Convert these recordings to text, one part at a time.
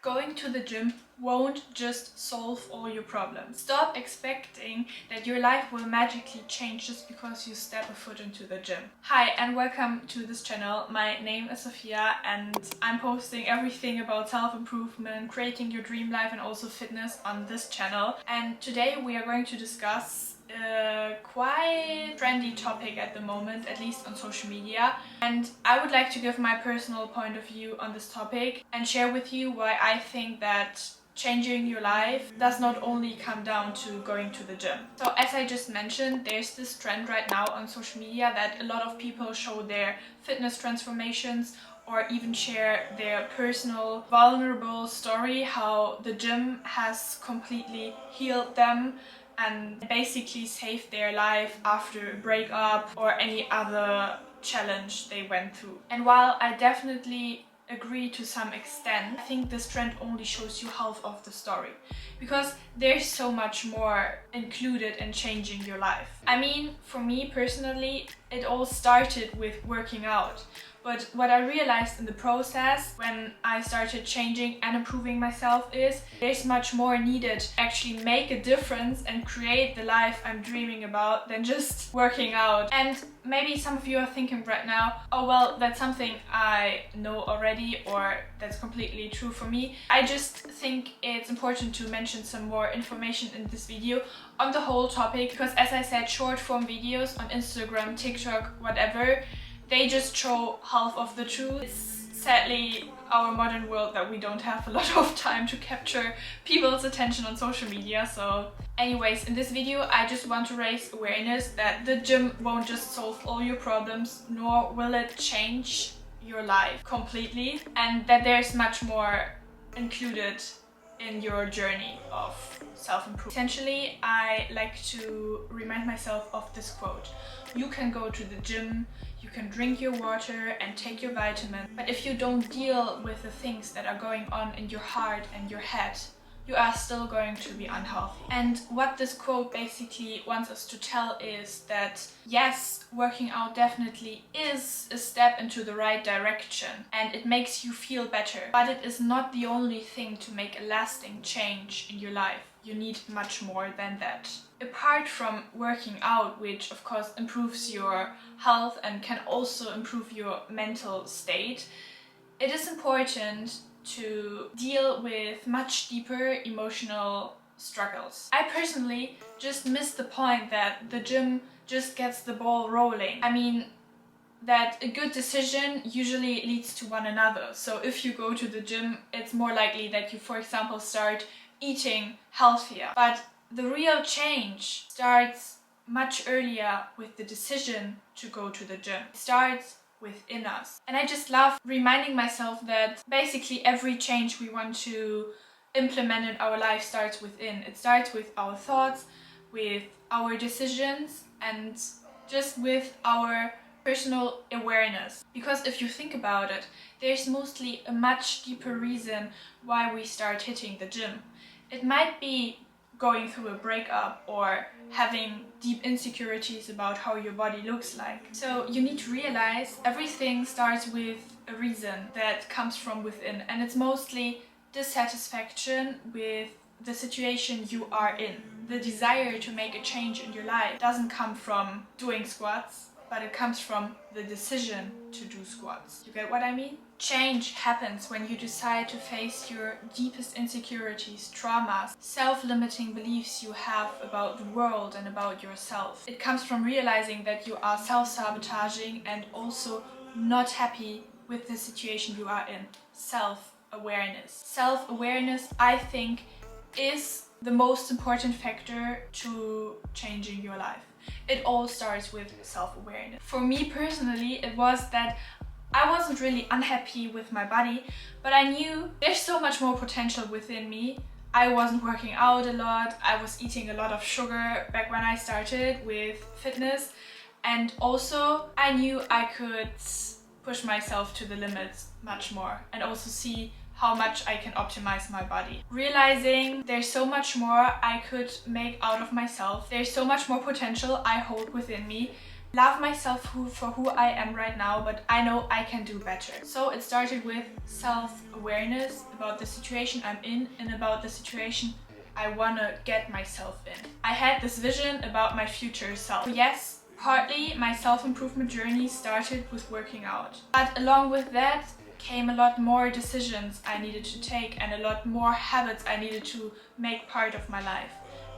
Going to the gym won't just solve all your problems. Stop expecting that your life will magically change just because you step a foot into the gym. Hi and welcome to this channel. My name is Sophia and I'm posting everything about self-improvement, creating your dream life and also fitness on this channel. And today we are going to discuss a quite trendy topic at the moment, at least on social media. And I would like to give my personal point of view on this topic and share with you why I think that changing your life does not only come down to going to the gym. So as I just mentioned, there's this trend right now on social media that a lot of people show their fitness transformations or even share their personal vulnerable story, how the gym has completely healed them and basically saved their life after a breakup or any other challenge they went through. And while I definitely agree to some extent, I think this trend only shows you half of the story, because there's so much more included in changing your life. I mean, for me personally, it all started with working out. But what I realized in the process when I started changing and improving myself is there's much more needed to actually make a difference and create the life I'm dreaming about than just working out. And maybe some of you are thinking right now, oh well, that's something I know already, or that's completely true for me. I just think it's important to mention some more information in this video on the whole topic, because as I said, short form videos on Instagram, TikTok, whatever, they just show half of the truth. It's sadly our modern world that we don't have a lot of time to capture people's attention on social media. So anyways, in this video I just want to raise awareness that the gym won't just solve all your problems, nor will it change your life completely, and that there's much more included in your journey of self-improvement. Essentially, I like to remind myself of this quote: you can go to the gym, you can drink your water and take your vitamin, but if you don't deal with the things that are going on in your heart and your head, you are still going to be unhealthy. And what this quote basically wants us to tell is that yes, working out definitely is a step into the right direction and it makes you feel better, but it is not the only thing to make a lasting change in your life. You need much more than that. Apart from working out, which of course improves your health and can also improve your mental state, it is important to deal with much deeper emotional struggles. I personally just miss the point that the gym just gets the ball rolling. I mean, that a good decision usually leads to one another. So if you go to the gym, it's more likely that you, for example, start eating healthier. But the real change starts much earlier with the decision to go to the gym. It starts within us. And I just love reminding myself that basically every change we want to implement in our life starts within. It starts with our thoughts, with our decisions, and just with our personal awareness. Because if you think about it, there's mostly a much deeper reason why we start hitting the gym. It might be going through a breakup or having deep insecurities about how your body looks like. So you need to realize everything starts with a reason that comes from within, and it's mostly dissatisfaction with the situation you are in. The desire to make a change in your life doesn't come from doing squats, but it comes from the decision to do squats. You get what I mean? Change happens when you decide to face your deepest insecurities, traumas, self-limiting beliefs you have about the world and about yourself. It comes from realizing that you are self-sabotaging and also not happy with the situation you are in. Self-awareness. Self-awareness, I think, is the most important factor to changing your life. It all starts with self-awareness. For me personally, it was that I wasn't really unhappy with my body, but I knew there's so much more potential within me. I wasn't working out a lot, I was eating a lot of sugar back when I started with fitness, and also I knew I could push myself to the limits much more and also see how much I can optimize my body. Realizing there's so much more I could make out of myself, there's so much more potential I hold within me, love myself for who I am right now, but I know I can do better. So it started with self-awareness about the situation I'm in and about the situation I wanna get myself in. I had this vision about my future self. Yes, partly my self-improvement journey started with working out. But along with that came a lot more decisions I needed to take and a lot more habits I needed to make part of my life.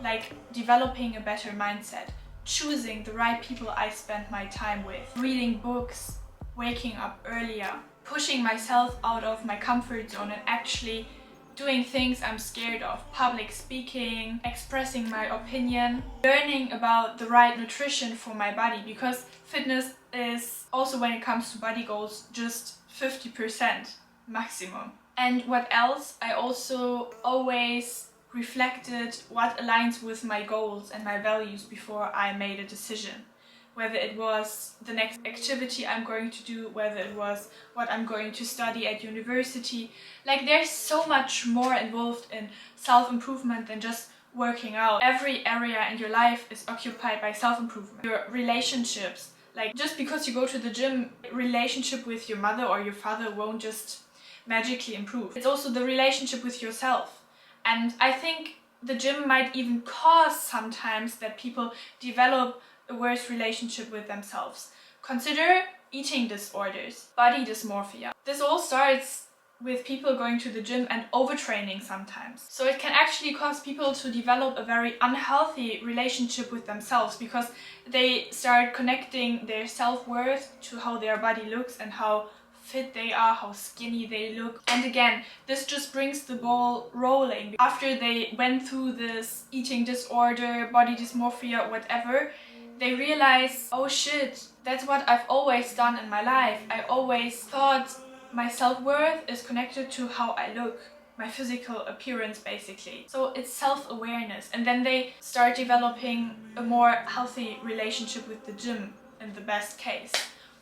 Like developing a better mindset, choosing the right people I spend my time with, reading books, waking up earlier, pushing myself out of my comfort zone and actually doing things I'm scared of, public speaking, expressing my opinion, learning about the right nutrition for my body, because fitness is also, when it comes to body goals, just 50% maximum. And what else? I also always reflected what aligns with my goals and my values before I made a decision. Whether it was the next activity I'm going to do, whether it was what I'm going to study at university. Like, there's so much more involved in self-improvement than just working out. Every area in your life is occupied by self-improvement. Your relationships, like just because you go to the gym, relationship with your mother or your father won't just magically improve. It's also the relationship with yourself. And I think the gym might even cause sometimes that people develop a worse relationship with themselves. Consider eating disorders, body dysmorphia. This all starts with people going to the gym and overtraining sometimes. So it can actually cause people to develop a very unhealthy relationship with themselves, because they start connecting their self-worth to how their body looks and how fit they are, how skinny they look. And again, this just brings the ball rolling. After they went through this eating disorder, body dysmorphia, whatever, they realize, oh shit, that's what I've always done in my life. I always thought my self-worth is connected to how I look, my physical appearance basically. So it's self-awareness, and then they start developing a more healthy relationship with the gym in the best case.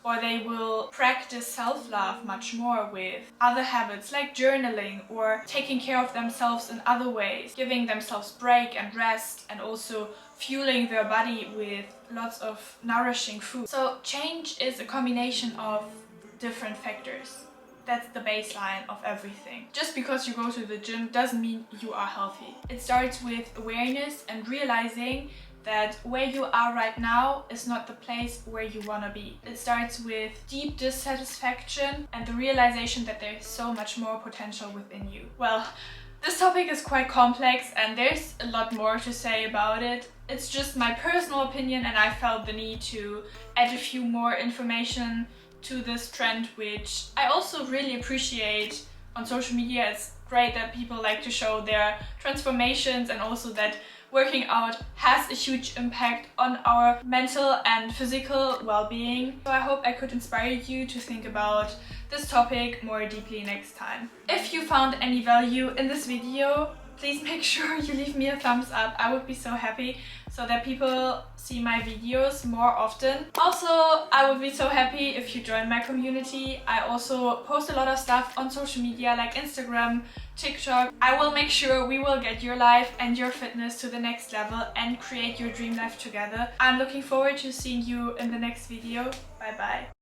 Or they will practice self-love much more with other habits like journaling or taking care of themselves in other ways, giving themselves break and rest, and also fueling their body with lots of nourishing food. So change is a combination of different factors. That's the baseline of everything. Just because you go to the gym doesn't mean you are healthy. It starts with awareness and realizing that where you are right now is not the place where you want to be. It starts with deep dissatisfaction and the realization that there is so much more potential within you. Well, this topic is quite complex and there's a lot more to say about it. It's just my personal opinion, and I felt the need to add a few more information to this trend, which I also really appreciate on social media. It's great that people like to show their transformations, and also that working out has a huge impact on our mental and physical well-being. So I hope I could inspire you to think about this topic more deeply next time. If you found any value in this video, please make sure you leave me a thumbs up. I would be so happy, so that people see my videos more often. Also, I would be so happy if you join my community. I also post a lot of stuff on social media like Instagram, TikTok. I will make sure we will get your life and your fitness to the next level and create your dream life together. I'm looking forward to seeing you in the next video. Bye bye.